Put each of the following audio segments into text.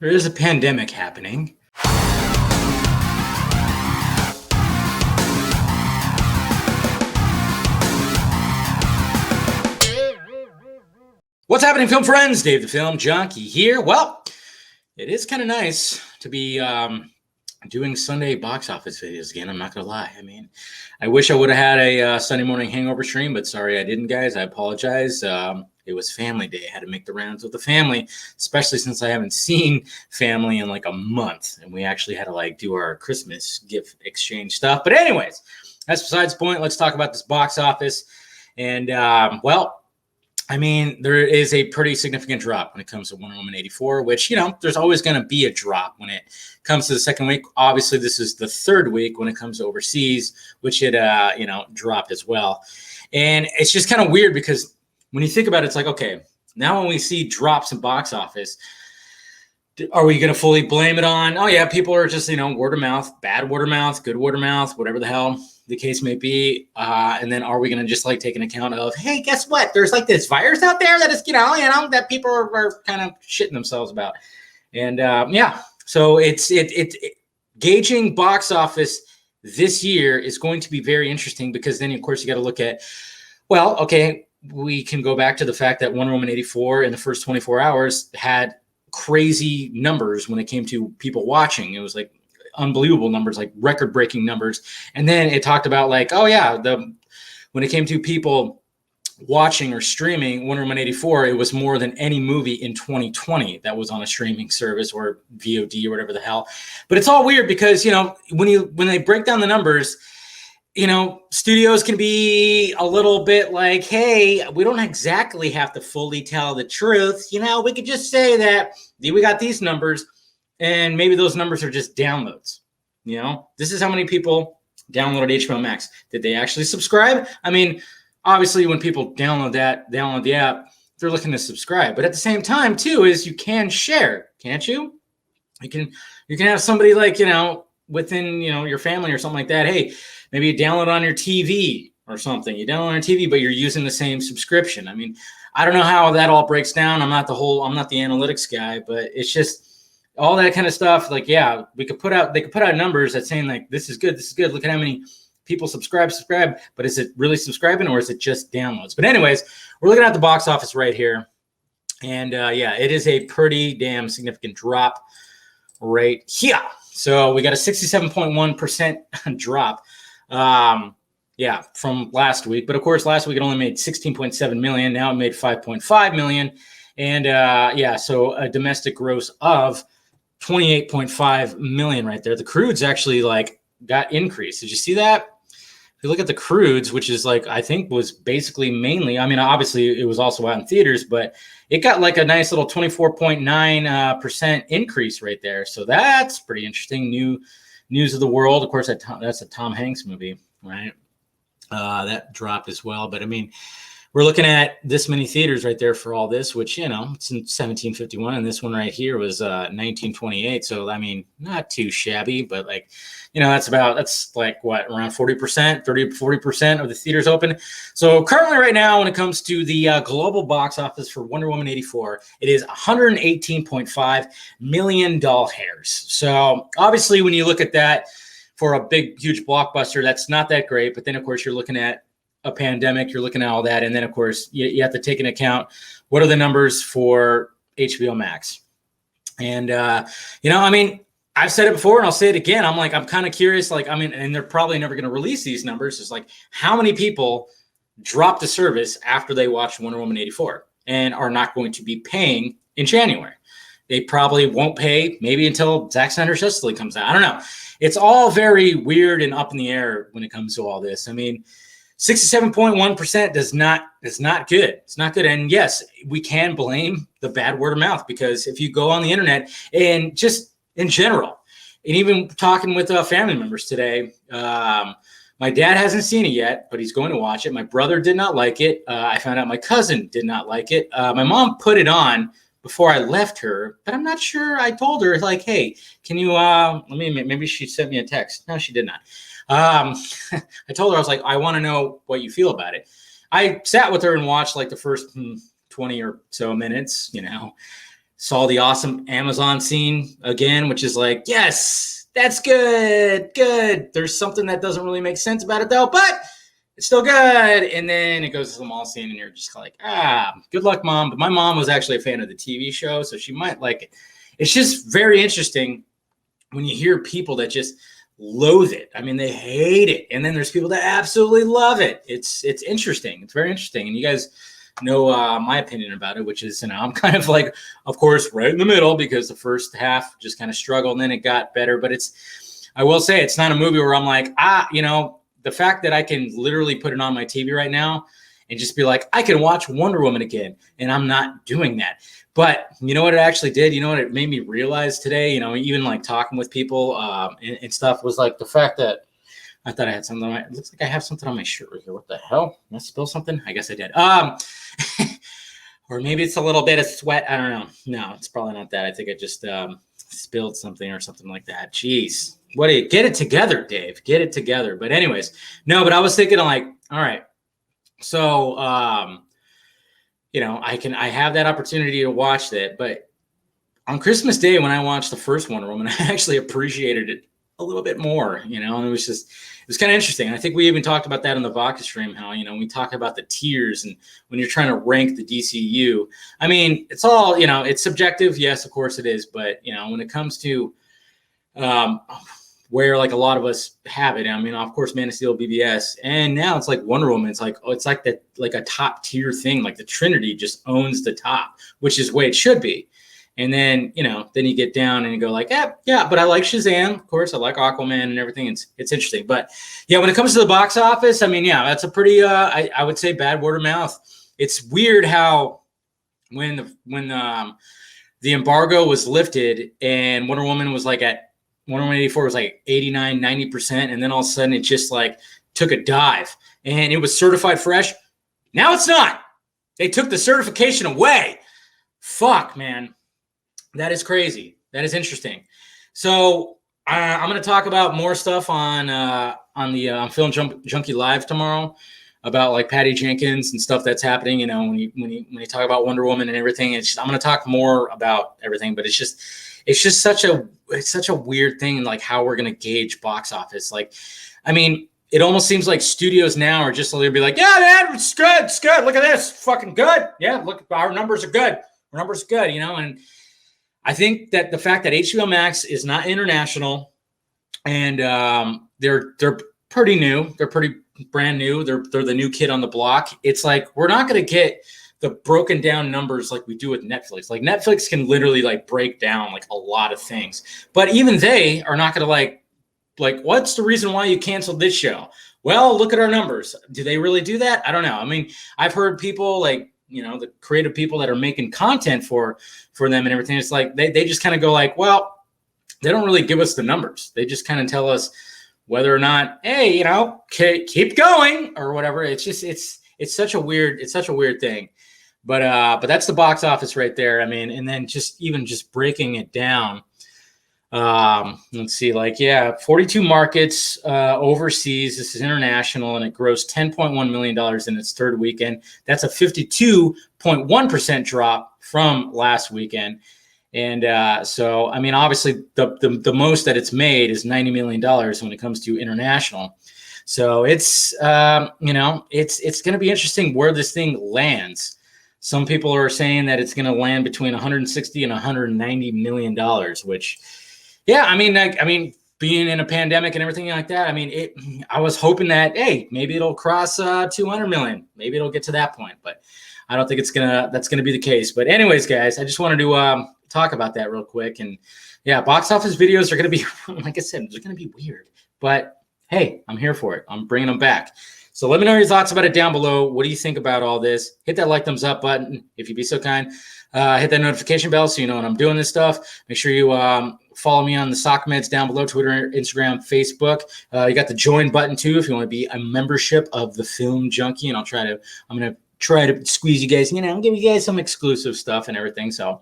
There is a pandemic happening. What's happening, film friends? Dave the Film Junkie here. Well, it is kind of nice to be doing Sunday box office videos again. I'm not going to lie. I mean, I wish I would have had a Sunday morning hangover stream, but sorry I didn't, guys. I apologize. It was family day. I had to make the rounds with the family, especially since I haven't seen family in like a month. And we actually had to do our Christmas gift exchange stuff. But anyways, that's besides the point. Let's talk about this box office. And I mean, there is a pretty significant drop when it comes to Wonder Woman 84, which, there's always going to be a drop when it comes to the second week. Obviously, this is the third week when it comes to overseas, which it, dropped as well. And it's just kind of weird because when you think about it, it's like, okay, now when we see drops in box office, are we going to fully blame it on, oh, yeah, people are just, word of mouth, bad word of mouth, good word of mouth, whatever the hell the case may be. And then are we going to just take an account of, hey, guess what? There's this virus out there that is, that people are kind of shitting themselves about. And so it's gauging box office this year is going to be very interesting because then, of course, you got to look at, well, okay, we can go back to the fact that Wonder Woman 84 in the first 24 hours had crazy numbers when it came to people watching. It was unbelievable numbers, record-breaking numbers. And then it talked about when it came to people watching or streaming Wonder Woman 84, it was more than any movie in 2020 that was on a streaming service or VOD or whatever the hell. But it's all weird because, when they break down the numbers, studios can be a little bit like, hey, we don't exactly have to fully tell the truth. We could just say that we got these numbers and maybe those numbers are just downloads. This is how many people downloaded HBO Max. Did they actually subscribe? I mean, obviously when people download the app, they're looking to subscribe. But at the same time too, is you can share, can't you? You can have somebody within, your family or something like that. Hey, maybe you download on your TV or something. You download on your TV, but you're using the same subscription. I mean, I don't know how that all breaks down. I'm not the analytics guy, but it's just all that kind of stuff. They could put out numbers that saying this is good. Look at how many people subscribe, but is it really subscribing or is it just downloads? But anyways, we're looking at the box office right here. And it is a pretty damn significant drop right here. So we got a 67.1% drop. From last week. But of course, last week it only made 16.7 million. Now it made 5.5 million. And so a domestic gross of 28.5 million right there. The crudes actually got increased. Did you see that? If you look at the crudes, which is I think was basically mainly, I mean, obviously it was also out in theaters, but it got a nice little 24.9% increase right there. So that's pretty interesting. New News of the World. Of course, that's a Tom Hanks movie, right? That dropped as well. But I mean, we're looking at this many theaters right there for all this, which, it's in 1751. And this one right here was 1928. So, I mean, not too shabby, but that's what, around 40%, 30 to 40% of the theaters open. So currently right now, when it comes to the global box office for Wonder Woman 84, it is $118.5 million. So obviously when you look at that for a big, huge blockbuster, that's not that great. But then of course you're looking at a pandemic, you're looking at all that. And then of course you have to take into account what are the numbers for HBO Max. And, I mean, I've said it before and I'll say it again. I'm kind of curious, and they're probably never going to release these numbers. It's how many people drop the service after they watch Wonder Woman 84 and are not going to be paying in January. They probably won't pay maybe until Zack Snyder's Justice League comes out. I don't know. It's all very weird and up in the air when it comes to all this. I mean, 67.1% is not good. It's not good. And yes, we can blame the bad word of mouth because if you go on the internet and just in general, and even talking with family members today, my dad hasn't seen it yet, but he's going to watch it. My brother did not like it. I found out my cousin did not like it. My mom put it on before I left her, but I'm not sure. I told her hey, can you, maybe she sent me a text. No, she did not. I told her, I was I want to know what you feel about it. I sat with her and watched the first 20 or so minutes, Saw the awesome Amazon scene again, which is like, yes, that's good. There's something that doesn't really make sense about it though, but it's still good. And then it goes to the mall scene and you're just like, good luck, Mom. But my mom was actually a fan of the TV show, so she might like it. It's just very interesting when you hear people that just loathe it. I mean, they hate it. And then there's people that absolutely love it. It's interesting. It's very interesting. And you guys know my opinion about it, which is, I'm kind of like, of course, right in the middle, because the first half just kind of struggled and then it got better. But I will say it's not a movie where I'm like, the fact that I can literally put it on my TV right now and just be like, I can watch Wonder Woman again. And I'm not doing that. But you know what it actually did? You know what it made me realize today? Even like talking with people and stuff was like the fact that I thought I had something. It looks like I have something on my shirt right here. What the hell? Did I spill something? I guess I did. Or maybe it's a little bit of sweat. I don't know. No, it's probably not that. I think I just spilled something or something like that. Jeez. Get it together, Dave. Get it together. But anyways, no, but I was thinking like, all right. So, I have that opportunity to watch that. But on Christmas Day, when I watched the first Wonder Woman, I actually appreciated it a little bit more, and it was kind of interesting. I think we even talked about that in the Vodka stream, how, we talk about the tiers and when you're trying to rank the DCU, I mean, it's all, it's subjective. Yes, of course it is. But, when it comes to where like a lot of us have it, I mean, of course, Man of Steel, BBS, and now it's like Wonder Woman. It's like, it's like that, like a top tier thing. Like the Trinity just owns the top, which is the way it should be. And then, then you get down and you go like, yeah, but I like Shazam. Of course, I like Aquaman and everything. It's interesting. But yeah, when it comes to the box office, I mean, yeah, that's a pretty, I would say bad word of mouth. It's weird how when the embargo was lifted and Wonder Woman was like at Wonder Woman 84 was like 89, 90%. And then all of a sudden it just like took a dive and it was certified fresh. Now it's not. They took the certification away. Fuck, man. That is crazy. That is interesting. So I'm going to talk about more stuff on the Film Junkie Live tomorrow about like Patty Jenkins and stuff that's happening. When you talk about Wonder Woman and everything, I'm going to talk more about everything. But it's just such a weird thing, like how we're going to gauge box office. Like, I mean, it almost seems like studios now are just be like, yeah, man, it's good. Look at this, fucking good. Yeah, look, our numbers are good. And I think that the fact that HBO Max is not international and they're pretty new, they're pretty brand new, they're the new kid on the block. It's like we're not going to get the broken down numbers like we do with Netflix. Like Netflix can literally like break down like a lot of things, but even they are not going to like what's the reason why you canceled this show? Well, look at our numbers. Do they really do that? I don't know. I mean, I've heard people like, the creative people that are making content for them and everything. It's like, they just kind of go like, well, they don't really give us the numbers. They just kind of tell us whether or not, hey, keep going or whatever. It's just, it's such a weird thing. But that's the box office right there. I mean, and then just breaking it down. Let's see, 42 markets overseas. This is international, and it grossed $10.1 million in its third weekend. That's a 52.1% drop from last weekend. And so, I mean, obviously, the most that it's made is $90 million when it comes to international. So it's it's going to be interesting where this thing lands. Some people are saying that it's going to land between 160 and 190 million dollars, which. Yeah, I mean, being in a pandemic and everything like that, I mean, I was hoping that, hey, maybe it'll cross 200 million. Maybe it'll get to that point, but I don't think that's gonna be the case. But anyways, guys, I just wanted to talk about that real quick. And yeah, box office videos are gonna be, like I said, they're gonna be weird. But hey, I'm here for it. I'm bringing them back. So let me know your thoughts about it down below. What do you think about all this? Hit that like, thumbs up button if you'd be so kind. Hit that notification bell so you know when I'm doing this stuff. Make sure you follow me on the Sock Meds down below, Twitter, Instagram, Facebook. You got the join button too if you want to be a membership of the Film Junkie. And I'm going to try to squeeze you guys, give you guys some exclusive stuff and everything. So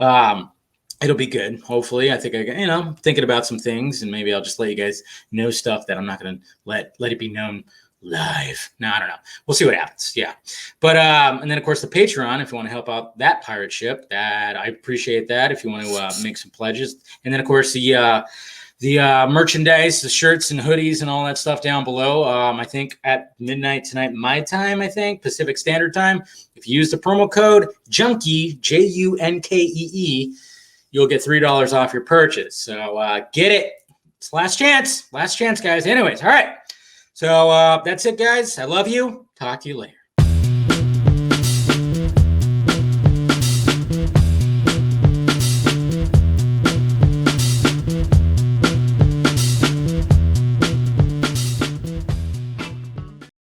it'll be good. Hopefully, I think I'm thinking about some things, and maybe I'll just let you guys know stuff that I'm not going to let it be known live. No, I don't know. We'll see what happens. Yeah. But and then of course the Patreon, if you want to help out that pirate ship, that I appreciate that. If you want to make some pledges, and then of course the merchandise, the shirts and hoodies and all that stuff down below. I think at midnight tonight, my time, I think Pacific Standard Time. If you use the promo code Junkee, Junkee, you'll get $3 off your purchase. So get it. It's last chance, guys. Anyways, all right. So that's it, guys. I love you. Talk to you later.